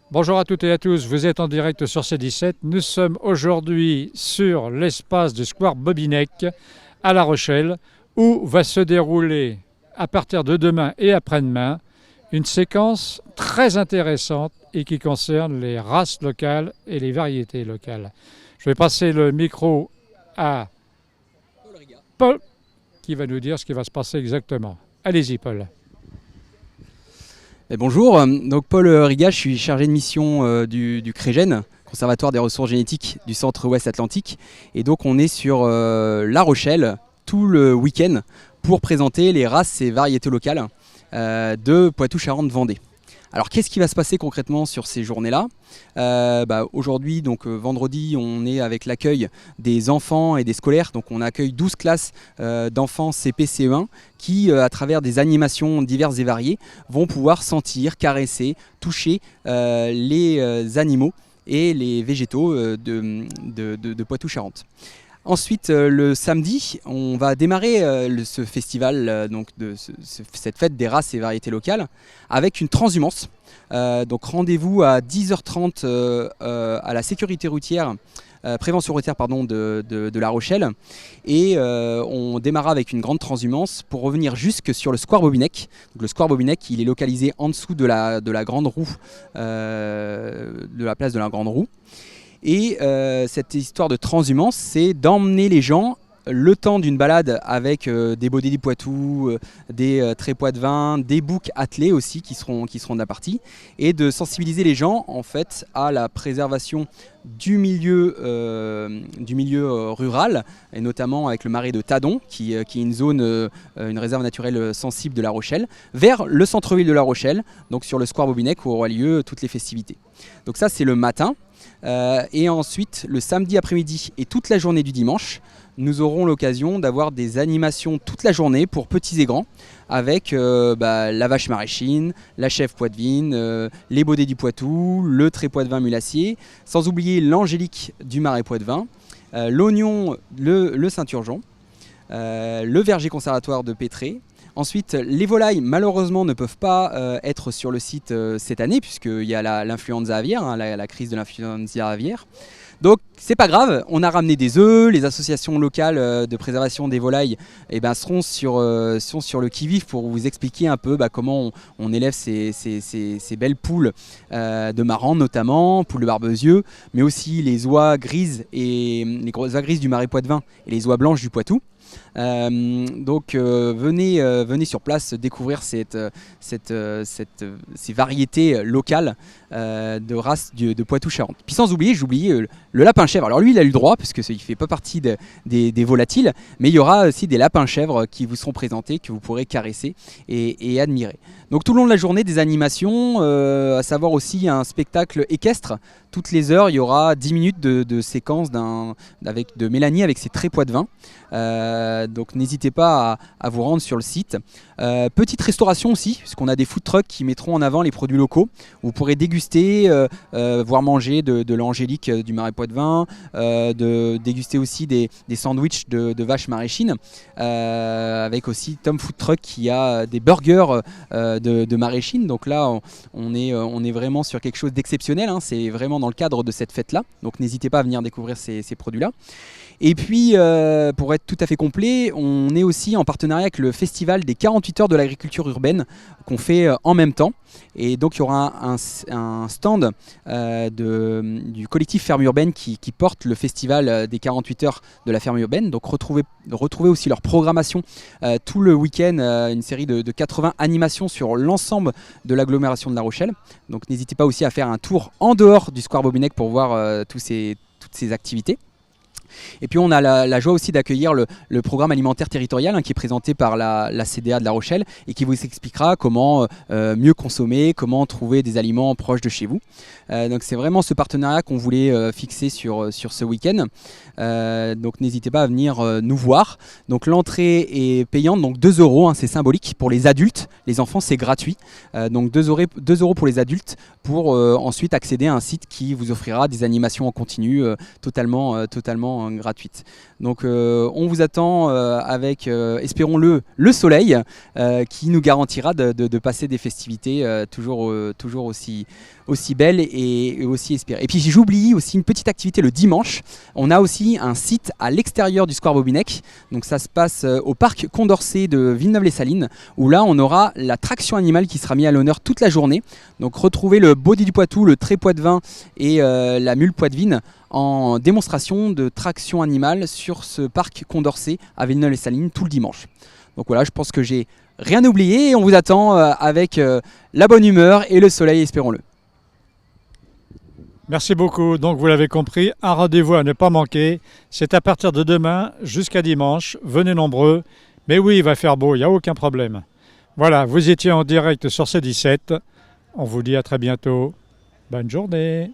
Bonjour à toutes et à tous, vous êtes en direct sur C17. Nous sommes aujourd'hui sur l'espace du Square Bobinec à La Rochelle où va se dérouler à partir de demain et après-demain une séquence très intéressante et qui concerne les races locales et les variétés locales. Je vais passer le micro à Paul qui va nous dire ce qui va se passer exactement. Allez-y Paul. Bonjour, donc Paul Riga, je suis chargé de mission du CREGEN, Conservatoire des ressources génétiques du Centre-Ouest Atlantique. Et donc on est sur La Rochelle tout le week-end pour présenter les races et variétés locales de Poitou-Charentes-Vendée. Alors qu'est-ce qui va se passer concrètement sur ces journées-là? Aujourd'hui, donc vendredi, on est avec l'accueil des enfants et des scolaires. Donc on accueille 12 classes d'enfants CP, CE1 qui, à travers des animations diverses et variées, vont pouvoir sentir, caresser, toucher les animaux et les végétaux de Poitou-Charentes. Ensuite, le samedi, on va démarrer ce festival, cette fête des races et variétés locales, avec une transhumance. Donc rendez-vous à 10h30 à la sécurité routière, prévention routière de La Rochelle. Et on démarra avec une grande transhumance pour revenir jusque sur le Square Bobinec. Donc, le Square Bobinec, il est localisé en dessous de la grande roue, de la place de la grande roue. Et cette histoire de transhumance, c'est d'emmener les gens le temps d'une balade avec des Baudets du Poitou, des trépois de vin, des boucs attelés aussi qui seront de la partie, et de sensibiliser les gens en fait à la préservation du milieu rural, et notamment avec le marais de Tadon, qui est une zone, une réserve naturelle sensible de La Rochelle, vers le centre-ville de La Rochelle, donc sur le Square Bobinec où aura lieu toutes les festivités. Donc ça c'est le matin. Et ensuite, le samedi après-midi et toute la journée du dimanche, nous aurons l'occasion d'avoir des animations toute la journée pour petits et grands, avec la vache maraîchine, la chèvre poitevine, les Baudets du Poitou, le trépois de vin mulassier, sans oublier l'angélique du marais poitevin, l'oignon, le Saint-Urgeon, le verger conservatoire de Pétré. Ensuite, les volailles, malheureusement, ne peuvent pas être sur le site cette année, puisqu'il y a l'influenza aviaire, la crise de l'influenza aviaire. Donc, c'est pas grave, on a ramené des œufs, les associations locales de préservation des volailles seront sur le qui-vive pour vous expliquer un peu comment on élève ces belles poules de Marans notamment, poules de Barbezieux, mais aussi les oies grises et les grosses oies grises du marais poitevin et les oies blanches du Poitou. Venez sur place découvrir ces variétés locales de races de Poitou-Charentes. Puis sans oublier, j'oubliais le lapin-chèvre. Alors lui, il a eu le droit, parce qu'il ne fait pas partie des volatiles, mais il y aura aussi des lapins-chèvres qui vous seront présentés, que vous pourrez caresser et admirer. Donc tout le long de la journée, des animations, à savoir aussi un spectacle équestre. Toutes les heures, il y aura 10 minutes de séquence de Mélanie avec ses trépois de vin. Donc n'hésitez pas à vous rendre sur le site. Petite restauration aussi, puisqu'on a des food trucks qui mettront en avant les produits locaux. Vous pourrez déguster, voire manger de l'angélique du marais poitevin, de déguster aussi des sandwichs de vaches maraîchines, avec aussi Tom Food Truck qui a des burgers de maraîchines. Donc là, on est vraiment sur quelque chose d'exceptionnel, hein. C'est vraiment dans le cadre de cette fête-là. Donc n'hésitez pas à venir découvrir ces produits-là. Et puis, pour être tout à fait complet, on est aussi en partenariat avec le festival des 48 heures de l'agriculture urbaine qu'on fait en même temps. Et donc, il y aura un stand du collectif Ferme Urbaine qui porte le festival des 48 heures de la ferme urbaine. Donc, retrouvez aussi leur programmation tout le week-end, une série de 80 animations sur l'ensemble de l'agglomération de La Rochelle. Donc, n'hésitez pas aussi à faire un tour en dehors du Square Bobinec pour voir toutes ces activités. Et puis on a la joie aussi d'accueillir le programme alimentaire territorial qui est présenté par la CDA de La Rochelle et qui vous expliquera comment mieux consommer, comment trouver des aliments proches de chez vous. Donc c'est vraiment ce partenariat qu'on voulait fixer sur ce week-end. Donc n'hésitez pas à venir nous voir. Donc l'entrée est payante, donc 2 €, hein, c'est symbolique pour les adultes. Les enfants c'est gratuit. Donc 2 € pour les adultes pour ensuite accéder à un site qui vous offrira des animations en continu totalement totalement gratuite. Donc on vous attend avec, espérons-le, le soleil qui nous garantira de passer des festivités toujours aussi belles et aussi espérées. Et puis j'oublie aussi une petite activité le dimanche. On a aussi un site à l'extérieur du Square Bobinec. Donc ça se passe au parc Condorcet de Villeneuve-les-Salines, où là on aura la traction animale qui sera mise à l'honneur toute la journée. Donc retrouvez le body du Poitou, le trait Poitevin et la mule Poitevine en démonstration de traction animale sur ce parc Condorcet à Villeneuve-les-Salines tout le dimanche. Donc voilà, je pense que j'ai rien oublié et on vous attend avec la bonne humeur et le soleil, espérons-le. Merci beaucoup. Donc vous l'avez compris, un rendez-vous à ne pas manquer. C'est à partir de demain jusqu'à dimanche. Venez nombreux. Mais oui, il va faire beau, il n'y a aucun problème. Voilà, vous étiez en direct sur C17. On vous dit à très bientôt. Bonne journée.